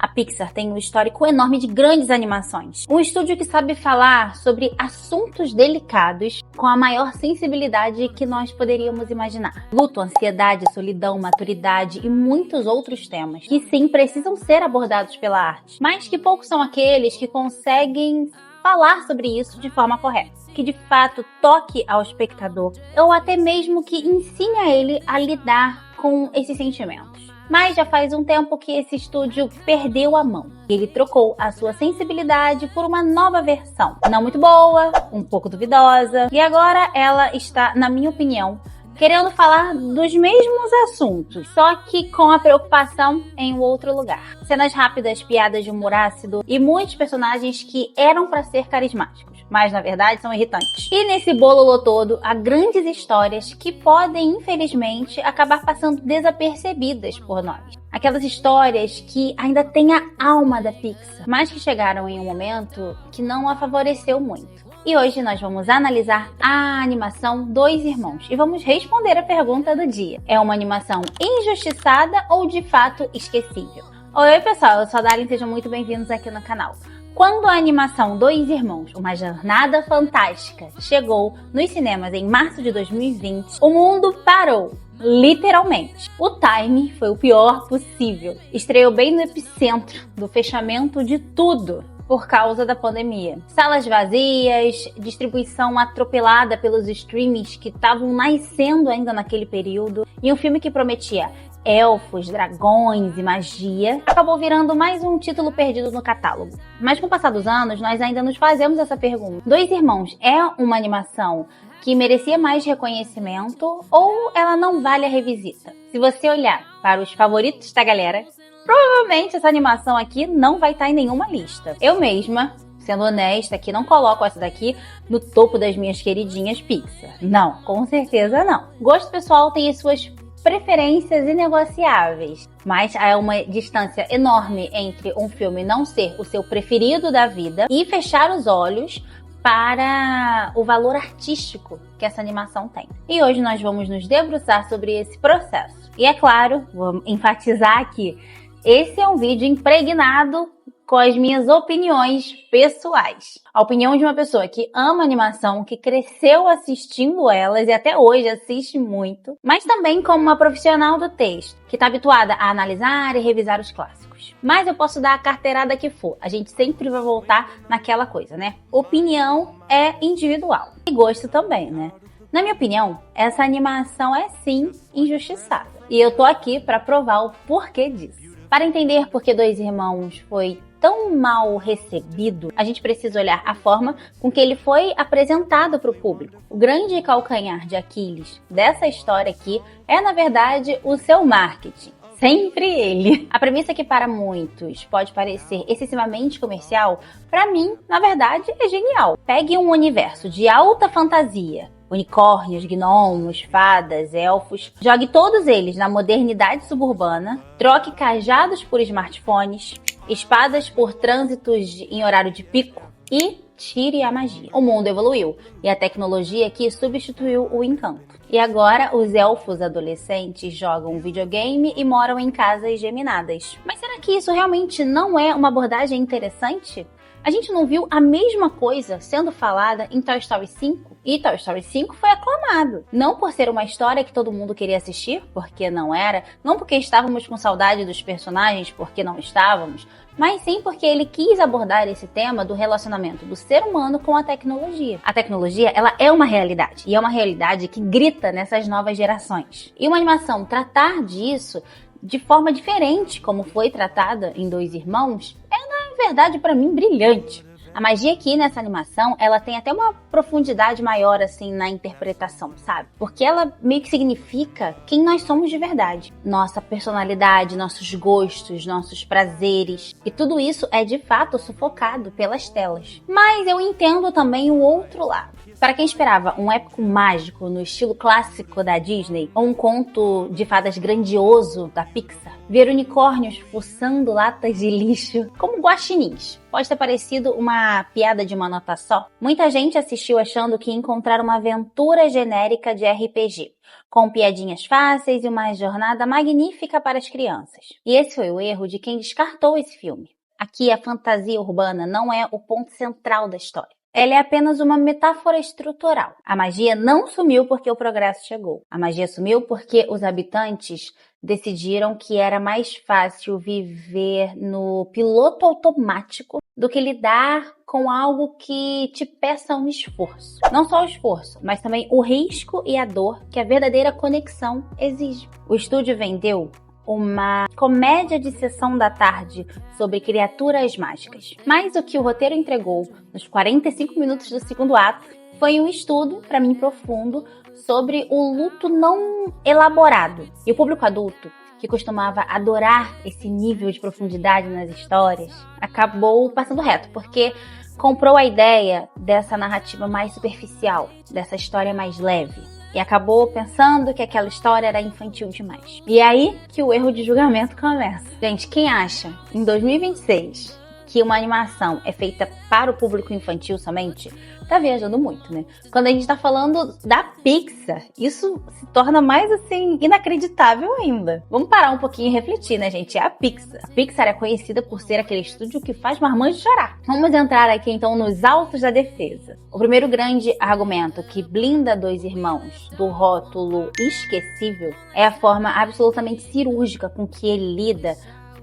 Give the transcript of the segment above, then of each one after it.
A Pixar tem um histórico enorme de grandes animações. Um estúdio que sabe falar sobre assuntos delicados com a maior sensibilidade que nós poderíamos imaginar. Luto, ansiedade, solidão, maturidade e muitos outros temas que sim precisam ser abordados pela arte, mas que poucos são aqueles que conseguem falar sobre isso de forma correta, que de fato toque ao espectador ou até mesmo que ensine a ele a lidar com esses sentimentos. Mas já faz um tempo que esse estúdio perdeu a mão. Ele trocou a sua sensibilidade por uma nova versão, não muito boa, um pouco duvidosa, e agora ela está, na minha opinião, querendo falar dos mesmos assuntos, só que com a preocupação em um outro lugar. Cenas rápidas, piadas de humor ácido e muitos personagens que eram para ser carismáticos, mas na verdade são irritantes. E nesse bololô todo, há grandes histórias que podem, infelizmente, acabar passando desapercebidas por nós. Aquelas histórias que ainda têm a alma da Pixar, mas que chegaram em um momento que não a favoreceu muito. E hoje nós vamos analisar a animação Dois Irmãos e vamos responder a pergunta do dia. É uma animação injustiçada ou de fato esquecível? Oi pessoal, eu sou a Darlene, sejam muito bem-vindos aqui no canal. Quando a animação Dois Irmãos, Uma Jornada Fantástica, chegou nos cinemas em março de 2020, o mundo parou. Literalmente. O time foi o pior possível. Estreou bem no epicentro do fechamento de tudo por causa da pandemia. Salas vazias, distribuição atropelada pelos streamings que estavam nascendo ainda naquele período, e um filme que prometia elfos, dragões e magia acabou virando mais um título perdido no catálogo. Mas com o passar dos anos, nós ainda nos fazemos essa pergunta. Dois Irmãos é uma animação que merecia mais reconhecimento ou ela não vale a revisita? Se você olhar para os favoritos da galera, provavelmente essa animação aqui não vai estar em nenhuma lista. Eu mesma, sendo honesta aqui, não coloco essa daqui no topo das minhas queridinhas Pixar. Não, com certeza não. Gosto pessoal tem as suas preferências inegociáveis, mas há uma distância enorme entre um filme não ser o seu preferido da vida e fechar os olhos para o valor artístico que essa animação tem. E hoje nós vamos nos debruçar sobre esse processo. E é claro, vou enfatizar aqui, esse é um vídeo impregnado com as minhas opiniões pessoais. A opinião de uma pessoa que ama animação, que cresceu assistindo elas e até hoje assiste muito, mas também como uma profissional do texto, que está habituada a analisar e revisar os clássicos. Mas eu posso dar a carteirada que for, a gente sempre vai voltar naquela coisa, né? Opinião é individual. E gosto também, né? Na minha opinião, essa animação é sim injustiçada. E eu tô aqui para provar o porquê disso. Para entender por que Dois Irmãos foi tão mal recebido, a gente precisa olhar a forma com que ele foi apresentado para o público. O grande calcanhar de Aquiles dessa história aqui é, na verdade, o seu marketing. Sempre ele. A premissa que para muitos pode parecer excessivamente comercial, para mim, na verdade, é genial. Pegue um universo de alta fantasia, unicórnios, gnomos, fadas, elfos, jogue todos eles na modernidade suburbana, troque cajados por smartphones, espadas por trânsitos em horário de pico e tire a magia. O mundo evoluiu e a tecnologia aqui substituiu o encanto. E agora os elfos adolescentes jogam videogame e moram em casas geminadas. Mas será que isso realmente não é uma abordagem interessante? A gente não viu a mesma coisa sendo falada em Toy Story 5? E Toy Story 5 foi aclamado. Não por ser uma história que todo mundo queria assistir, porque não era. Não porque estávamos com saudade dos personagens, porque não estávamos. Mas sim porque ele quis abordar esse tema do relacionamento do ser humano com a tecnologia. A tecnologia, ela é uma realidade. E é uma realidade que grita nessas novas gerações. E uma animação tratar disso de forma diferente, como foi tratada em Dois Irmãos, é, na verdade, para mim, brilhante. A magia aqui nessa animação, ela tem até uma profundidade maior, assim, na interpretação, sabe? Porque ela meio que significa quem nós somos de verdade. Nossa personalidade, nossos gostos, nossos prazeres. E tudo isso é, de fato, sufocado pelas telas. Mas eu entendo também o outro lado. Para quem esperava um épico mágico no estilo clássico da Disney, ou um conto de fadas grandioso da Pixar, ver unicórnios fuçando latas de lixo como guaxinins pode ter parecido uma piada de uma nota só. Muita gente assistiu assistiu achando que ia encontrar uma aventura genérica de RPG, com piadinhas fáceis e uma jornada magnífica para as crianças. E esse foi o erro de quem descartou esse filme. Aqui a fantasia urbana não é o ponto central da história. Ela é apenas uma metáfora estrutural. A magia não sumiu porque o progresso chegou. A magia sumiu porque os habitantes decidiram que era mais fácil viver no piloto automático do que lidar com algo que te peça um esforço. Não só o esforço, mas também o risco e a dor que a verdadeira conexão exige. O estúdio vendeu uma comédia de sessão da tarde sobre criaturas mágicas. Mas o que o roteiro entregou nos 45 minutos do segundo ato foi um estudo, para mim profundo, sobre o luto não elaborado. E o público adulto, que costumava adorar esse nível de profundidade nas histórias, acabou passando reto, porque comprou a ideia dessa narrativa mais superficial, dessa história mais leve. E acabou pensando que aquela história era infantil demais. E é aí que o erro de julgamento começa. Gente, quem acha, em 2026, que uma animação é feita para o público infantil somente, tá viajando muito, né? Quando a gente tá falando da Pixar, isso se torna mais, assim, inacreditável ainda. Vamos parar um pouquinho e refletir, né, gente? É a Pixar. A Pixar é conhecida por ser aquele estúdio que faz marmanjo chorar. Vamos entrar aqui, então, nos autos da defesa. O primeiro grande argumento que blinda Dois Irmãos do rótulo esquecível é a forma absolutamente cirúrgica com que ele lida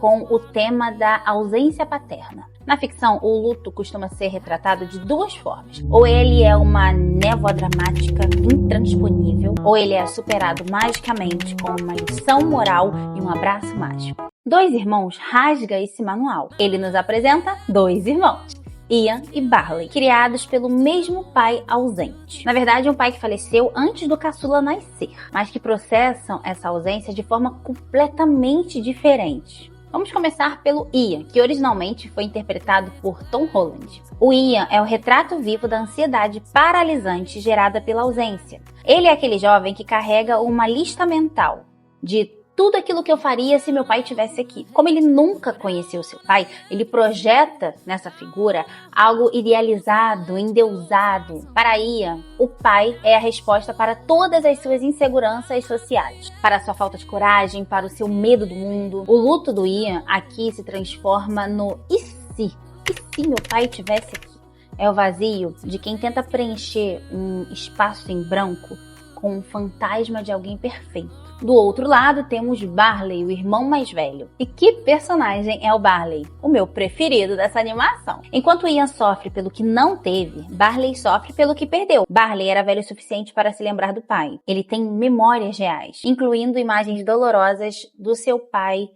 com o tema da ausência paterna. Na ficção, o luto costuma ser retratado de duas formas. Ou ele é uma névoa dramática intransponível, ou ele é superado magicamente com uma lição moral e um abraço mágico. Dois Irmãos rasga esse manual. Ele nos apresenta dois irmãos, Ian e Barley, criados pelo mesmo pai ausente. Na verdade, um pai que faleceu antes do caçula nascer, mas que processam essa ausência de forma completamente diferente. Vamos começar pelo Ian, que originalmente foi interpretado por Tom Holland. O Ian é o retrato vivo da ansiedade paralisante gerada pela ausência. Ele é aquele jovem que carrega uma lista mental de tudo aquilo que eu faria se meu pai estivesse aqui. Como ele nunca conheceu seu pai, ele projeta nessa figura algo idealizado, endeusado. Para Ian, o pai é a resposta para todas as suas inseguranças sociais, para a sua falta de coragem, para o seu medo do mundo. O luto do Ian aqui se transforma no e se? E se meu pai estivesse aqui? É o vazio de quem tenta preencher um espaço em branco com um fantasma de alguém perfeito. Do outro lado, temos Barley, o irmão mais velho. E que personagem é o Barley? O meu preferido dessa animação. Enquanto Ian sofre pelo que não teve, Barley sofre pelo que perdeu. Barley era velho o suficiente para se lembrar do pai. Ele tem memórias reais, incluindo imagens dolorosas do seu pai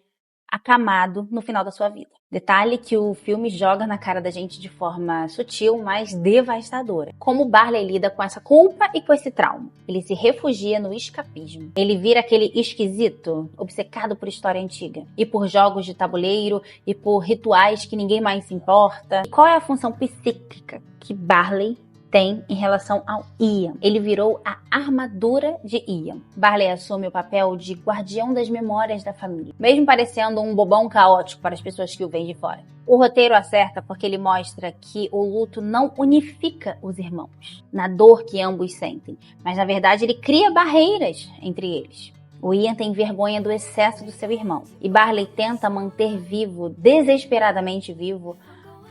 acamado no final da sua vida. Detalhe que o filme joga na cara da gente de forma sutil, mas devastadora. Como Barley lida com essa culpa e com esse trauma? Ele se refugia no escapismo. Ele vira aquele esquisito, obcecado por história antiga, e por jogos de tabuleiro, e por rituais que ninguém mais se importa. E qual é a função psíquica que Barley tem em relação ao Ian? Ele virou a armadura de Ian. Barley assume o papel de guardião das memórias da família, mesmo parecendo um bobão caótico para as pessoas que o veem de fora. O roteiro acerta porque ele mostra que o luto não unifica os irmãos na dor que ambos sentem, mas na verdade ele cria barreiras entre eles. O Ian tem vergonha do excesso do seu irmão e Barley tenta manter vivo, desesperadamente vivo,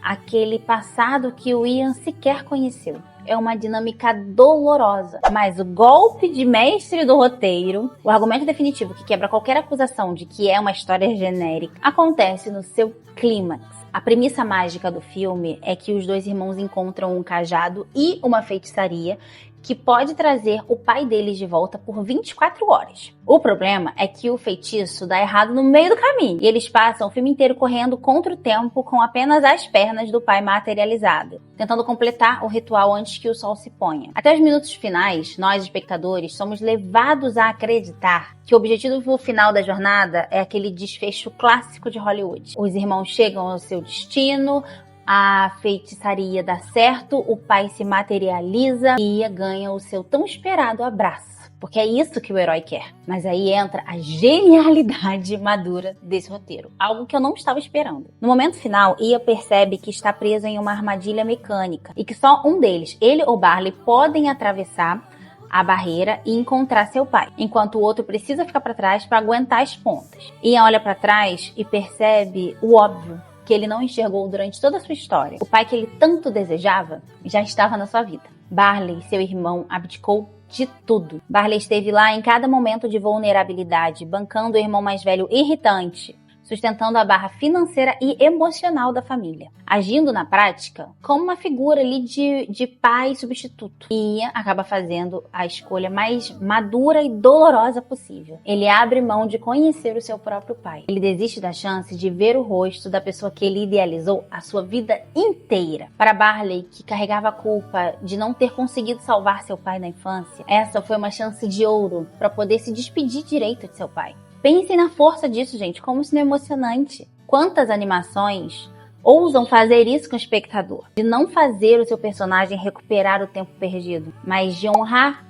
aquele passado que o Ian sequer conheceu. É uma dinâmica dolorosa, mas o golpe de mestre do roteiro, o argumento definitivo que quebra qualquer acusação de que é uma história genérica, acontece no seu clímax. A premissa mágica do filme é que os dois irmãos encontram um cajado e uma feitiçaria que pode trazer o pai deles de volta por 24 horas. O problema é que o feitiço dá errado no meio do caminho, e eles passam o filme inteiro correndo contra o tempo com apenas as pernas do pai materializado, tentando completar o ritual antes que o sol se ponha. Até os minutos finais, nós, espectadores, somos levados a acreditar que o objetivo final da jornada é aquele desfecho clássico de Hollywood. Os irmãos chegam ao seu destino, a feitiçaria dá certo, o pai se materializa e Ian ganha o seu tão esperado abraço. porque é isso que o herói quer. Mas aí entra a genialidade madura desse roteiro, algo que eu não estava esperando. No momento final, Ian percebe que está presa em uma armadilha mecânica e que só um deles, ele ou Barley, podem atravessar a barreira e encontrar seu pai, enquanto o outro precisa ficar para trás para aguentar as pontas. Ian olha para trás e percebe o óbvio que ele não enxergou durante toda a sua história. O pai que ele tanto desejava já estava na sua vida. Barley, seu irmão, abdicou de tudo. Barley esteve lá em cada momento de vulnerabilidade, bancando o irmão mais velho irritante, sustentando a barra financeira e emocional da família, agindo na prática como uma figura ali de pai substituto. E Ian acaba fazendo a escolha mais madura e dolorosa possível. Ele abre mão de conhecer o seu próprio pai. Ele desiste da chance de ver o rosto da pessoa que ele idealizou a sua vida inteira. Para Barley, que carregava a culpa de não ter conseguido salvar seu pai na infância, essa foi uma chance de ouro para poder se despedir direito de seu pai. Pensem na força disso, gente, como isso não é emocionante. Quantas animações ousam fazer isso com o espectador? De não fazer o seu personagem recuperar o tempo perdido, mas de honrar,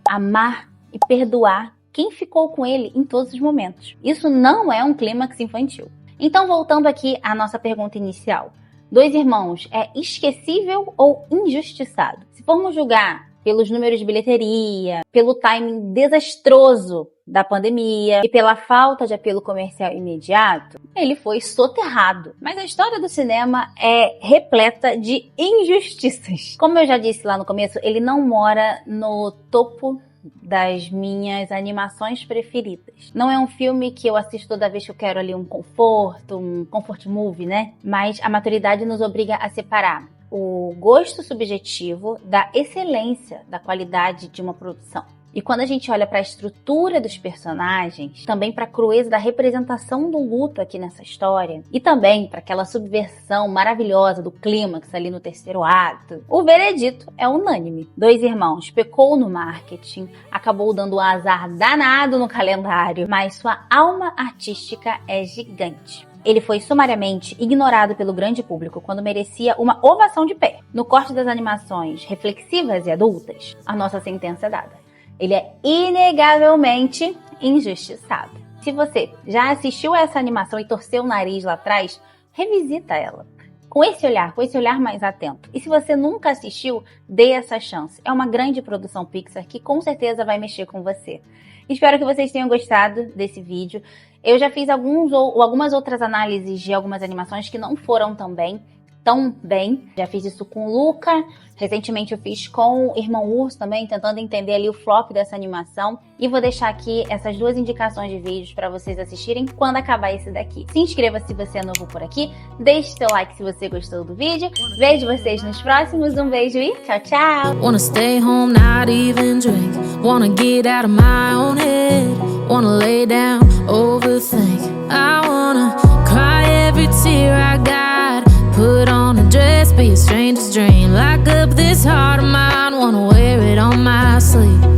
amar e perdoar quem ficou com ele em todos os momentos. Isso não é um clímax infantil. Então, voltando aqui à nossa pergunta inicial. Dois Irmãos é esquecível ou injustiçado? Se formos julgar pelos números de bilheteria, pelo timing desastroso da pandemia e pela falta de apelo comercial imediato, ele foi soterrado. Mas a história do cinema é repleta de injustiças. Como eu já disse lá no começo, ele não mora no topo das minhas animações preferidas. Não é um filme que eu assisto toda vez que eu quero ali um comfort movie, né? Mas a maturidade nos obriga a separar o gosto subjetivo da excelência, da qualidade de uma produção. E quando a gente olha para a estrutura dos personagens, também para a crueza da representação do luto aqui nessa história, e também para aquela subversão maravilhosa do clímax ali no terceiro ato, o veredito é unânime. Dois Irmãos pecou no marketing, acabou dando um azar danado no calendário, mas sua alma artística é gigante. Ele foi sumariamente ignorado pelo grande público quando merecia uma ovação de pé. No corte das animações reflexivas e adultas, a nossa sentença é dada. Ele é inegavelmente injustiçado. Se você já assistiu a essa animação e torceu o nariz lá atrás, revisita ela. Com esse olhar mais atento. E se você nunca assistiu, dê essa chance. É uma grande produção Pixar que com certeza vai mexer com você. Espero que vocês tenham gostado desse vídeo. Eu já fiz algumas outras análises de algumas animações que não foram tão bem. Já fiz isso com o Luca. Recentemente eu fiz com o Irmão Urso também, tentando entender ali o flop dessa animação. E vou deixar aqui essas duas indicações de vídeos para vocês assistirem quando acabar esse daqui. Se inscreva se você é novo por aqui. Deixe seu like se você gostou do vídeo. Vejo vocês nos próximos. Um beijo e tchau, tchau! Wanna stay home, not even drink. Wanna get out of my own head. Wanna lay down, overthink. I wanna cry every tear I got. Put on a dress, be a stranger's dream. Lock up this heart of mine, wanna wear it on my sleeve.